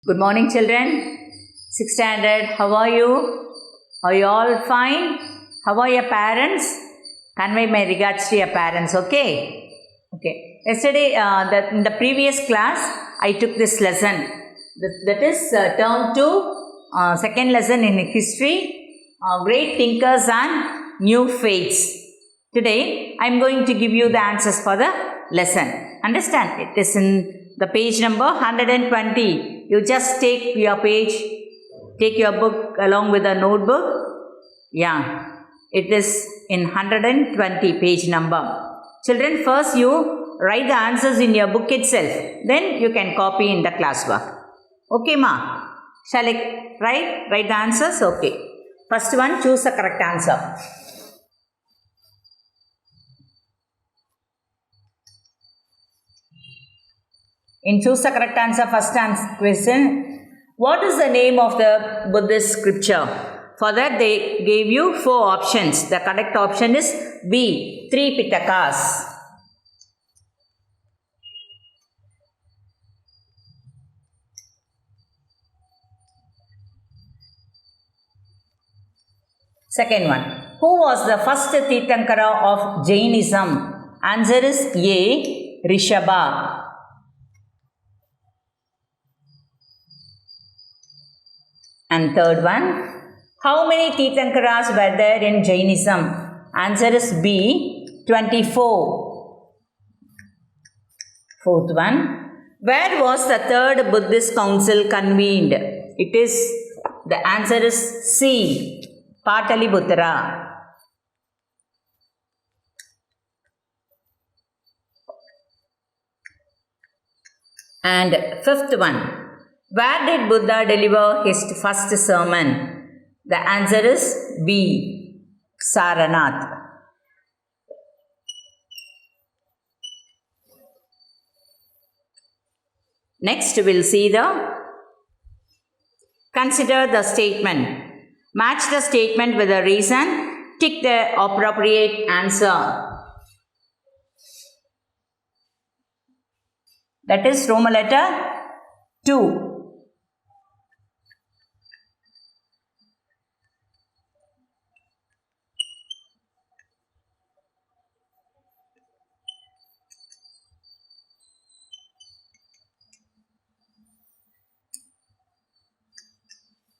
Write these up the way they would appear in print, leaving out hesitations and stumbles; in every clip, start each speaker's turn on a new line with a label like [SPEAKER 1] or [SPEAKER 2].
[SPEAKER 1] Good morning, children. 6th standard, how are you? Are you all fine? How are your parents? Convey my regards to your parents, okay? Okay. Yesterday, in the previous class, I took this lesson. That is term 2, second lesson in history, great thinkers and new faiths. Today, I am going to give you the answers for the lesson. Understand? It is in the page number 120. You just take your page, take your book along with a notebook. Yeah, it is in 120 page number. Children, first you write the answers in your book itself. Then you can copy in the classwork. Okay, ma? Shall I write the answers? Okay. First one, choose the correct answer. In choose the correct answer, first question, what is the name of the Buddhist scripture? For that they gave you 4 options. The correct option is B, 3 Pitakas. Second one, who was the first Tirthankara of Jainism? Answer is A, Rishabha. And third one, how many Tirthankaras were there in Jainism? Answer is B, 24. Fourth one, where was the third Buddhist council convened? The answer is C, Pataliputra. And fifth one, where did Buddha deliver his first sermon? The answer is B, Saranath. Next, we will see consider the statement. Match the statement with a reason. Tick the appropriate answer. That is Roman letter 2.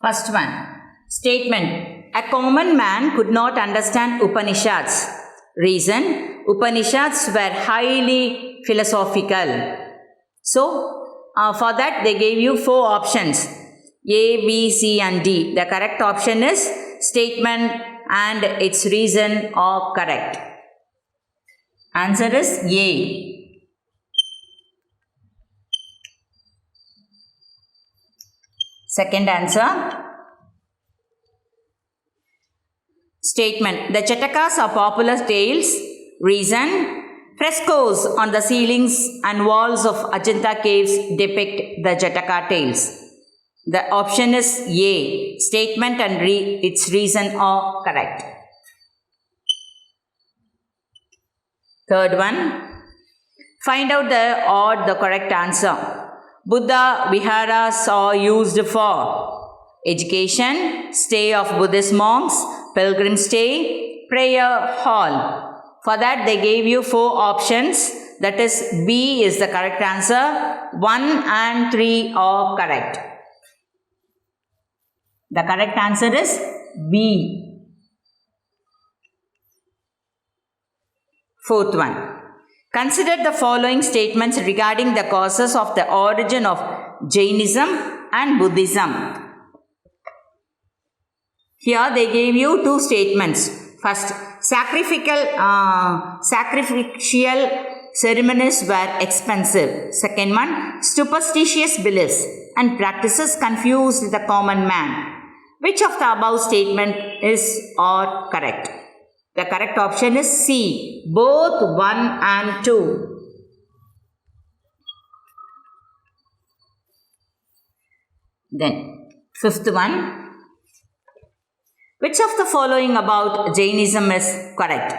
[SPEAKER 1] First one, statement. A common man could not understand Upanishads. Reason, Upanishads were highly philosophical. So, for that they gave you 4 options. A, B, C and D. The correct option is statement and its reason are correct. Answer is A. Second answer, statement. The Jatakas are popular tales. Reason, frescoes on the ceilings and walls of Ajanta caves depict the Jataka tales. The option is A. Statement and its reason are correct. Third one, find out the correct answer. Buddha viharas are used for education, stay of Buddhist monks, pilgrim stay, prayer hall. For that they gave you 4 options. That is B is the correct answer. 1 and 3 are correct. The correct answer is B. Fourth one. Consider the following statements regarding the causes of the origin of Jainism and Buddhism. Here they gave you 2 statements. First, sacrificial ceremonies were expensive. Second one, superstitious beliefs and practices confused the common man. Which of the above statement is or correct? The correct option is C, both 1 and 2. Then, fifth one, which of the following about Jainism is correct?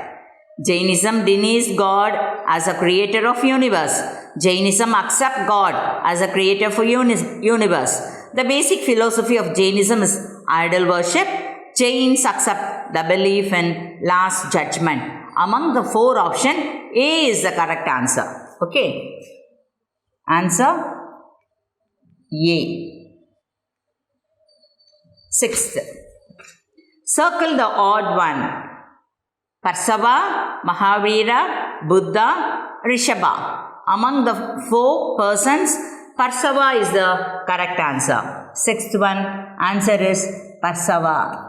[SPEAKER 1] Jainism denies God as a creator of universe. Jainism accepts God as a creator for universe. The basic philosophy of Jainism is idol worship. Jains accept the belief in last judgment. Among the four options, A is the correct answer. Okay. Answer A. Sixth. Circle the odd one. Parsava, Mahavira, Buddha, Rishabha. Among the four persons, Parsava is the correct answer. Sixth one, answer is Parsava.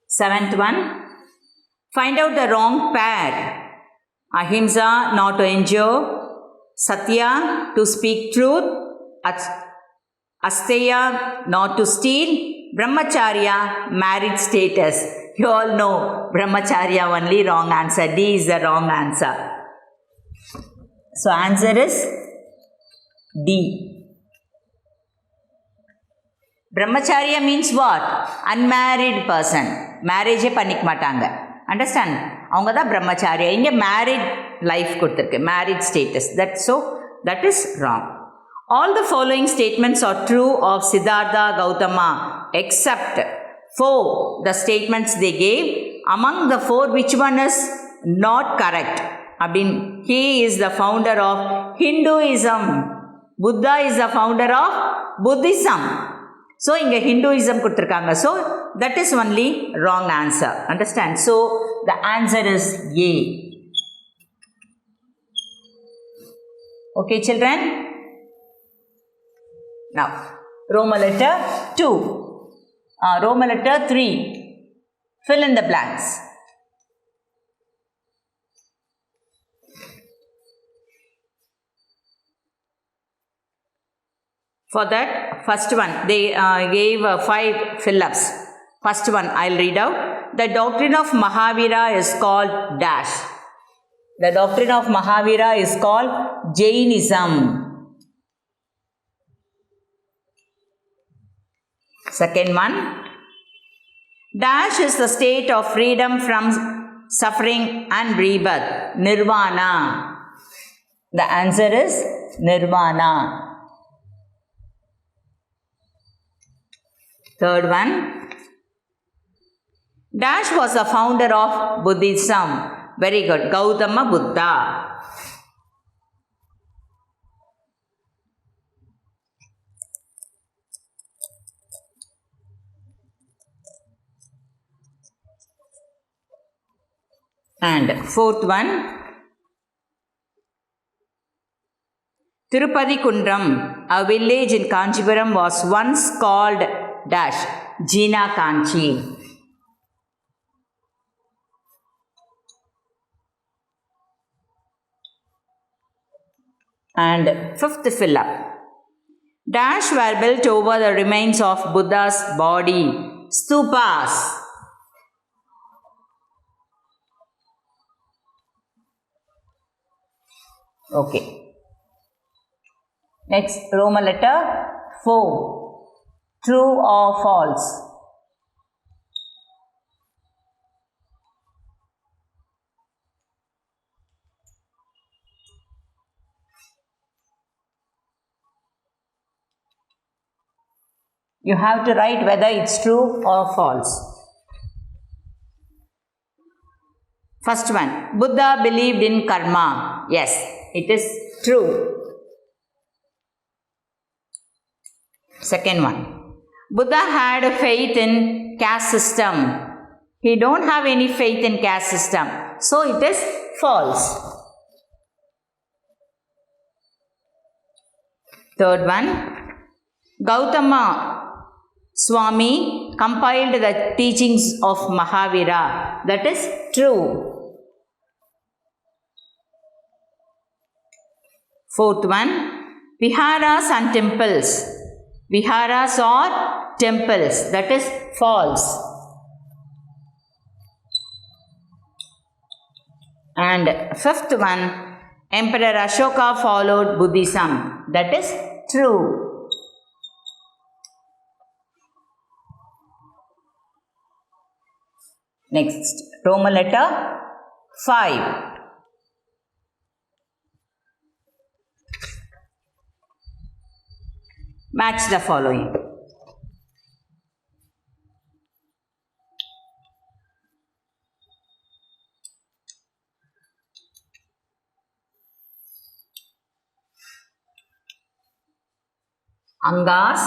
[SPEAKER 1] Seventh one, find out the wrong pair. Ahimsa, not to injure. Satya, to speak truth. Asteya, not to steal. Brahmacharya, married status. You all know Brahmacharya only, wrong answer. D is the wrong answer. So answer is D. Brahmacharya means what? Unmarried person. Marriage pannik matanga. Understand? Avanga da brahmacharya. Inge married life kodthirukku. Married status. That is wrong. All the following statements are true of Siddhartha Gautama except 4. The statements they gave. Among the 4, which one is not correct? He is the founder of Hinduism. Buddha is the founder of Buddhism. So, inga Hinduism kutrukanga. So, that is only wrong answer. Understand? So, the answer is A. Okay, children? Now, Roman letter 2. Roman letter 3. Fill in the blanks. For that, first one, they gave 5 fill-ups. First one, I'll read out. The doctrine of Mahavira is called dash. The doctrine of Mahavira is called Jainism. Second one, dash is the state of freedom from suffering and rebirth. Nirvana. The answer is Nirvana. Third one, dash was the founder of Buddhism. Very good. Gautama Buddha. And fourth one, Tirupati Kundram, a village in Kanchipuram, was once called dash Jina Kanchi. And fifth fill-up, dash were built over the remains of Buddha's body. Stupas. Okay. Next, Roman letter 4. True or false? You have to write whether it's true or false. First one, Buddha believed in karma. Yes, it is true. Second one, Buddha had faith in caste system. He don't have any faith in caste system. So it is false. Third one, Gautama Swami compiled the teachings of Mahavira. That is true. Fourth one, Viharas and temples. Viharas or temples. That is false. And fifth one, Emperor Ashoka followed Buddhism. That is true. Next, Roman letter 5. Match the following. Angas,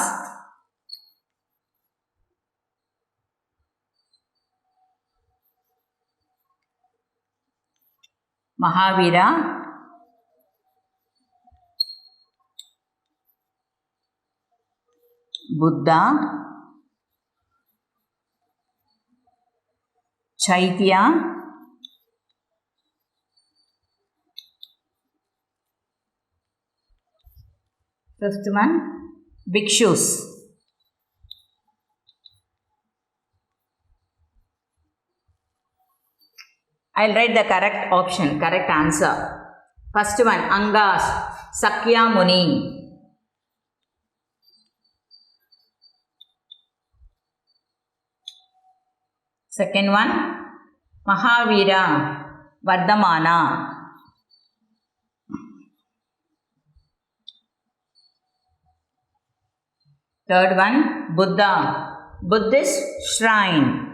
[SPEAKER 1] Mahavira, Buddha, Chaitya, fifth one, Bhikshus. I'll write the correct option, correct answer. First one, Angas, Sakya Muni. Second one, Mahavira, Vardhamana. Third one, Buddha, Buddhist shrine.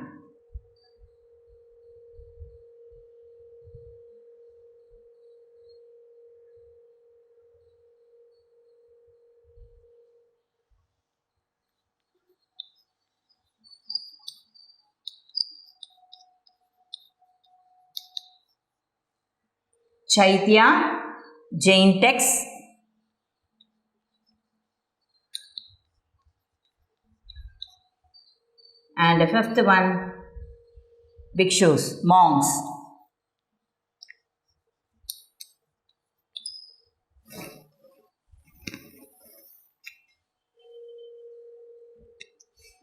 [SPEAKER 1] Chaitya, Jain text. And the fifth one, Bhikshus, monks.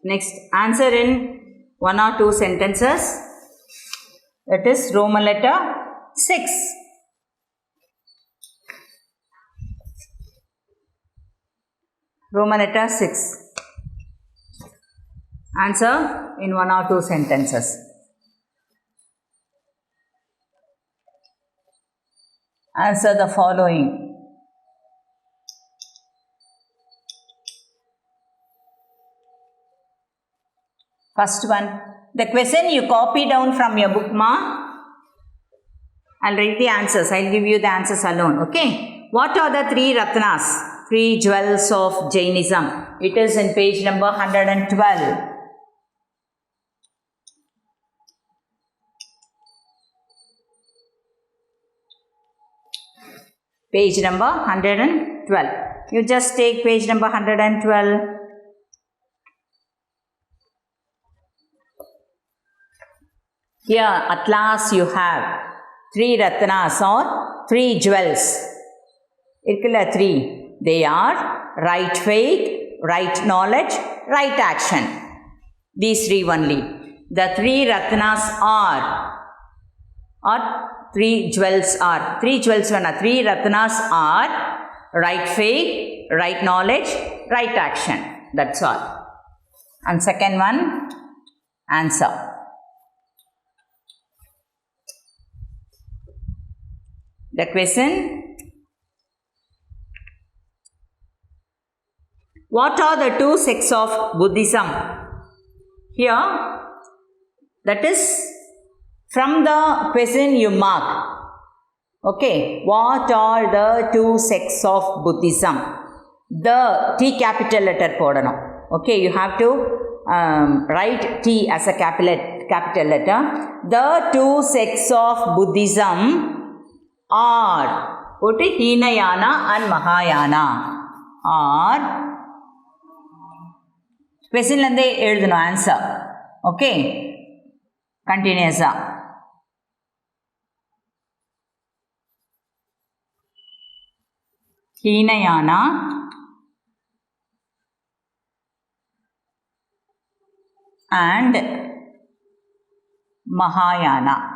[SPEAKER 1] Next, answer in 1 or 2 sentences. That is Roman letter 6. Roman letter 6. Answer in 1 or 2 sentences. Answer the following. First one, the question you copy down from your book, ma. I'll write the answers. I'll give you the answers alone. Okay. What are the 3 Ratnas? 3 jewels of Jainism. It is in page number 112. Page number 112. You just take page number 112. Here at last you have 3 Ratnas or 3 jewels. Irkula 3. They are right faith, right knowledge, right action. These 3 only. The 3 Ratnas are, or 3 jewels are, 3 jewels one are, 3 Ratnas are right faith, right knowledge, right action. That's all. And second one, answer. The question, what are the 2 sects of Buddhism? Here, that is from the question you mark. Okay, what are the 2 sects of Buddhism? The T capital letter podano. Okay, you have to write T as a capital letter. The 2 sects of Buddhism are Hinayana and Mahayana. Are question lande edudano answer. Okay, continuous. Hinayana and Mahayana.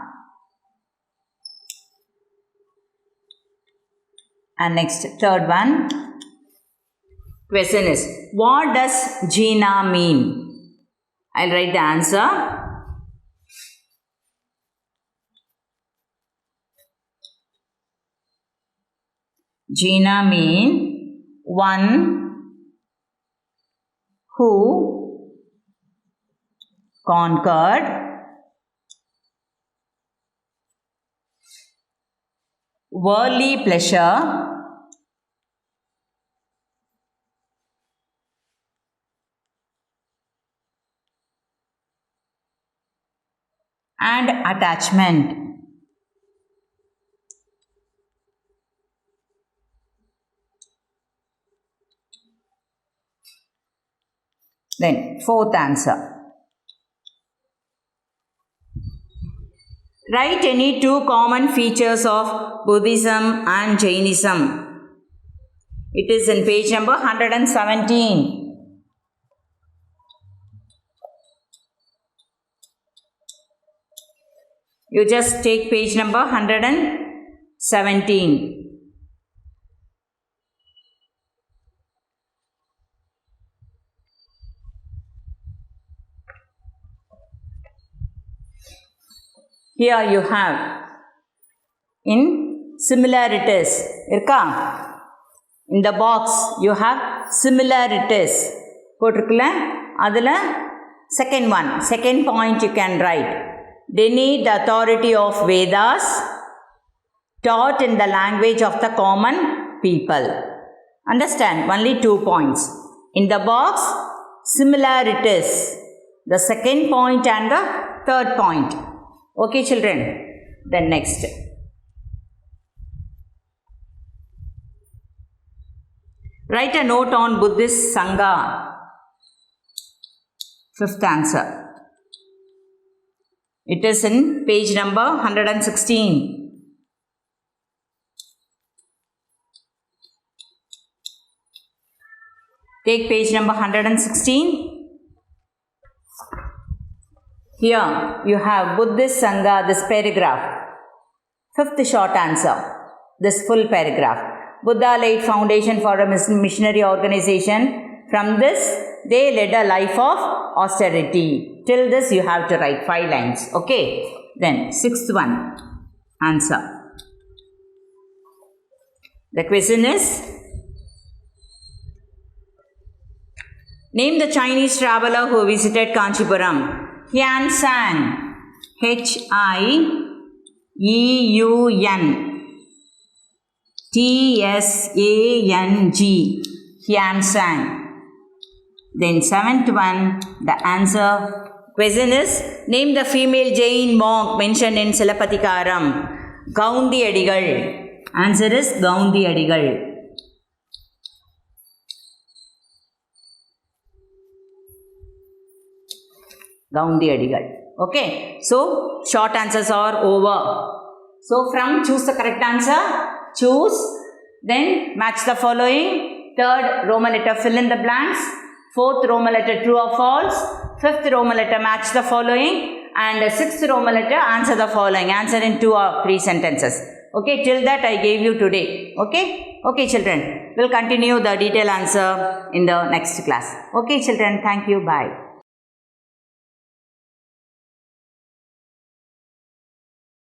[SPEAKER 1] And next, third one. Question is, what does Jina mean? I'll write the answer. Jina mean one who conquered worldly pleasure and attachment. Then fourth answer. Write any two common features of Buddhism and Jainism. It is in page number 117. You just take page number 117. Here you have in similarities. Irka? In the box you have similarities. Potrukla? Adala second one. Second point you can write. They need the authority of Vedas taught in the language of the common people. Understand? Only 2 points. In the box, similarities. The second point and the third point. Okay, children. Then next. Write a note on Buddhist Sangha. Fifth answer. It is in page number 116. Take page number 116. Here you have Buddhist Sangha, this paragraph. Fifth short answer, this full paragraph. Buddha laid foundation for a missionary organization. From this, they led a life of austerity. Till this, you have to write 5 lines. Okay. Then, sixth one, answer. The question is, name the Chinese traveler who visited Kanchipuram. Hian Sang. H-I-E-U-N. T-S-A-N-G. Hian Sang. Then seventh one, the answer. Question is, name the female Jain monk mentioned in Silappatikaram. Gaundi Adigal. Answer is Gaundi Adigal. Gaundi Adigal. Okay. So, short answers are over. So, from choose the correct answer. Choose. Then, match the following. Third, Roman letter fill in the blanks. Fourth, Roman letter true or false. Fifth, Roman letter match the following. And sixth, Roman letter answer the following. Answer in 2 or 3 sentences. Okay. Till that I gave you today. Okay. Okay, children. We'll continue the detailed answer in the next class. Okay, children. Thank you. Bye.